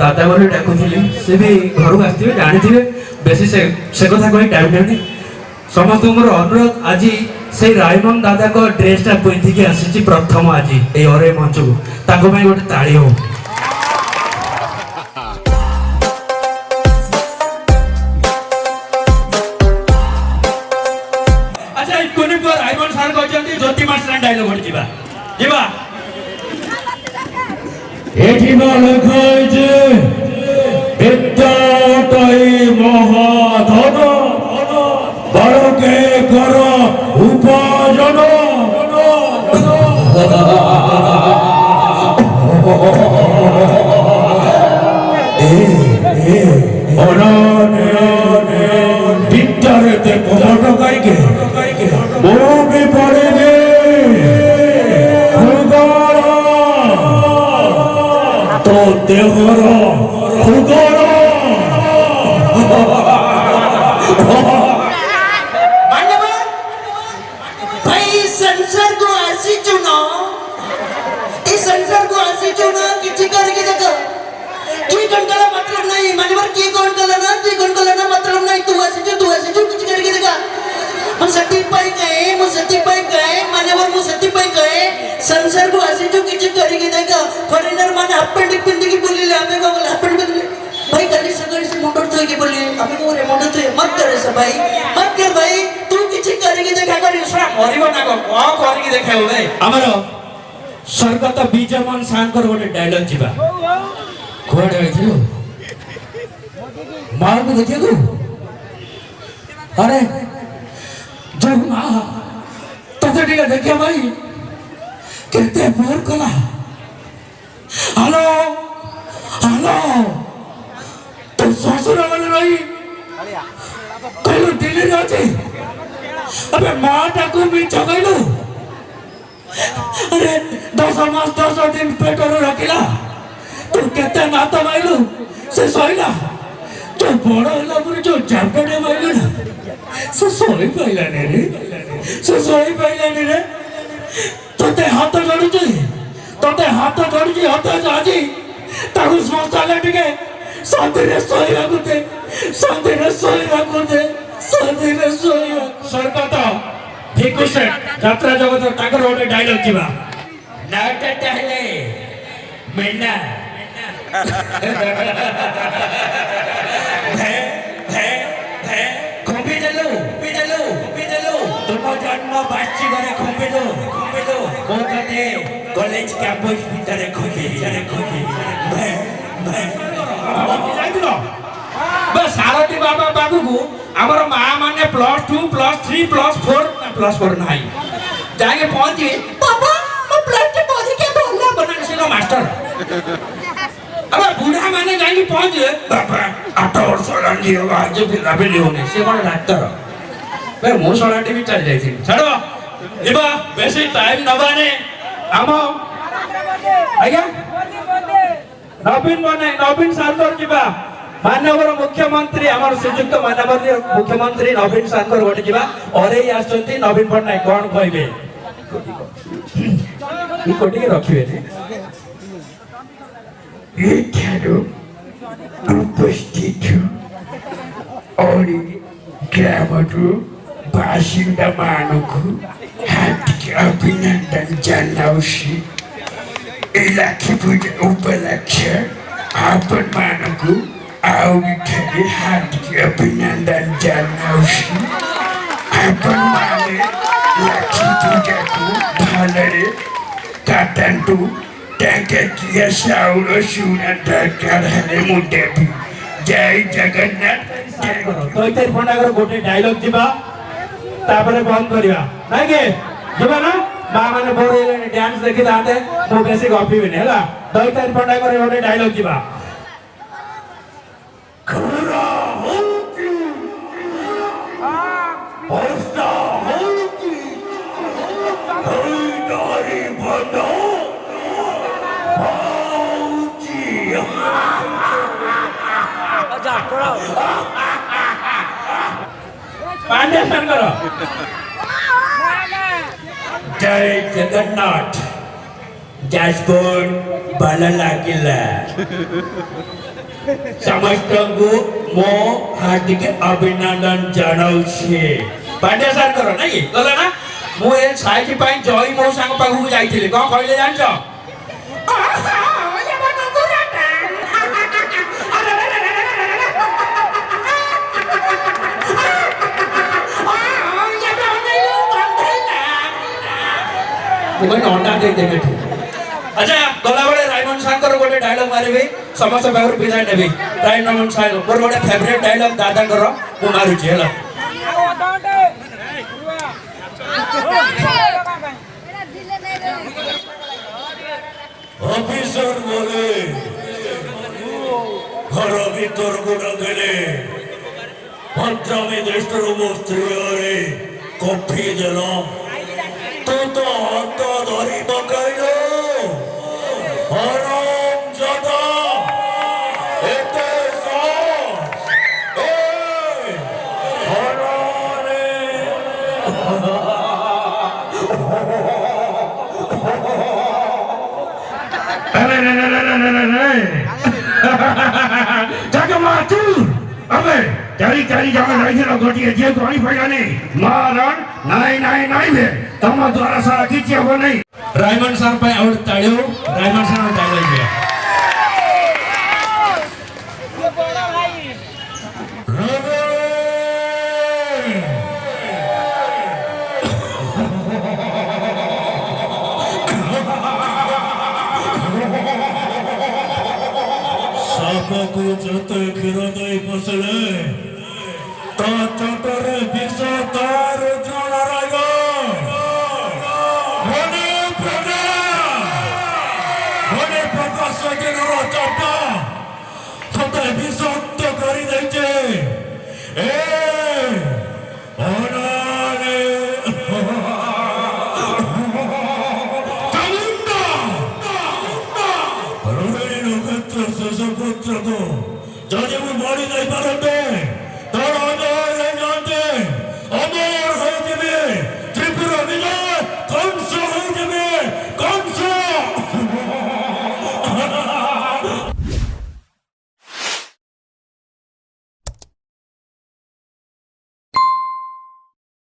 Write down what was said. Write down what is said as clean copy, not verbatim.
दादा बोली डाकुली से भी घर को आसवे जानी बेसी से कथा कही टाइम नहीं समस्त अनुरोध आज से रायमन दादा को ड्रेसटा पिंधिकी आसी प्रथम आज ये अरे मंच को गोटे ताली हो। अच्छा रायमन सार कहते ज्योति मास्टर डायलॉग जीवा जीवा एठी लखाई जे विद्याटई महाधन बड़के कर उपार्जन विद्यारे देखो बड़काई के वो भी पड़ेगे तो देवर भाई संसार को आसी चुना इस संसार को आसी चुना किसी करके देखो तू कौन कला मतलब नहीं मानवर की कौन कला ना मतलब नहीं तू आसी जो कुछ करके देखा मुझे पाई गए मानवर मुझे पाई गए संसार को आसी जो किसी करके देखा फॉरेनर माने हाफ पैंट की बोली ले हमें को बोले हाफ पैंट बदले भाई कल सकाळ से मोटर तो के बोली हमें को रे मोटर तो मत करे सब भाई मत कर भाई तू किसी करके देखा कर इसरा मरिबो ना को करके देखाओ भाई हमरो स्वर्गत बीजमन सांकर गोटे डायलॉग जीवा कोड आइथिलो मार को देखियो अरे जो ना तो ठीक देखियो भाई केते बोर कला हेलो हेलो तो ससुर वाले रही कहलो दिल्ली रे अछि अबे माटा को भी चगैलो अरे 10 मास 10 दिन पेटर रखिला तू केते नाता माइलु से सइला तो बड़ होला पर जो जापड़े माइलु ना से सोई पाइला ने रे तोते हाथ जोड़ुची हाथ आजी ताकू स्मशान टिके शांति रे स्वर्गत भिकुसे यात्रा जगत ताकर गोटे डायलॉग जीवा नाटा टहले मेना भे भे भे खोपी देलो तुम जन्म बाची करे खोपी दो कोकते कॉलेज कैंपस भीतर खोपी भे भे जाइलो बस सारथी बाबा बाबू को हमर मां माने +2 +3 +4 नाही जाके पहुंची पापा मैं +2 पढ़ी के बोलना बना सिलो मास्टर अब बूढ़ा माने जाके पहुंचे बाबा 8 वर्ष लागी आज भी लाभेली होने से कोन डाक्टर मैं मो सलाटी भी चल जाई छाड़ो एबा बेसी टाइम नबाने आम आज्ञा नवीन सांकर जीवा मानवर मुख्यमंत्री आमर श्रीजुक्त मानवर मुख्यमंत्री नवीन सांकर गोटे जीवा अरे आछंती नवीन पटनायक कोन कहबे ई कोटी रखिबे ने ये ठाडो उपस्थित और ग्रामटु बासिंदा मानको हार्दिक अभिनंदन जनाउँछु इलाकी पूजा उपलक्ष्य आपण मानको आउरी हार्दिक अभिनंदन जनाउँछु आपण माने लक्ष्मी पूजाको भालरे काटन्तु टंकिया साउर सुना दरकार हले मुदेबी जय जगन्नाथ तो इतर फंडागर गोटे डायलॉग दिबा तापरे बंद करिया नाही के दिबा ना बा माने बोरेले डांस देखि दाते मो बेसी गपी बिने हला तो इतर फंडागर गोटे डायलॉग दिबा खरा होती पस्ता होती हईदारी भनो पांडे शंकर जय जगन्नाथ ଯାଜପୁର ଭଲ ଲାଗିଲା ସମସ୍ତଙ୍କୁ ମୋ ହାର୍ଦ୍ଦିକ ଅଭିନନ୍ଦନ ଜଣାଉଛି ପାଣ୍ଡ୍ୟା ସାର୍ଙ୍କର ନାଇଁ ଗଲା ନା ମୁଁ ଏ ସାଇଜ ପାଇଁ ଜୟ ମୋ ସାଙ୍ଗ ପାଖକୁ ଯାଇଥିଲି କଣ କହିଲେ ଜାଣିଛ अंडा दे देवे अच्छा गला बेले रायमन सागर गोटे डायलॉग मारिबे समस्त बागर विदाय नेबे रायमन सागर मोर गोटे फेवरेट डायलॉग दादा कर मु मारुची हला ऑफिसर बोले घर भीतर गुड़ गेले पंचमी दृष्टि स्त्री कॉफी देला तू तो हाथ धरी पकड़ो हराम जादा एते सास हराने अरे जगमातु अबे चारी चारी जगह नहीं ना गोटी है जे कोई फायदा नहीं मारण नहीं नहीं नहीं बे तम द्वारा सारा किछि हो नहीं रायमन सर पे और ताड़ियो रायमन सर डायलॉग दिया ये बड़ा भाई सापको जते हृदय पसले ता चटरे विष तार जण रायो मने प्रकाश जनर चटा तते विषक्त करि दैचे ए अनाने कामुंडा रोहिणी नक्षत्र शेष पुत्र को जदि मु मरि नहीं पारत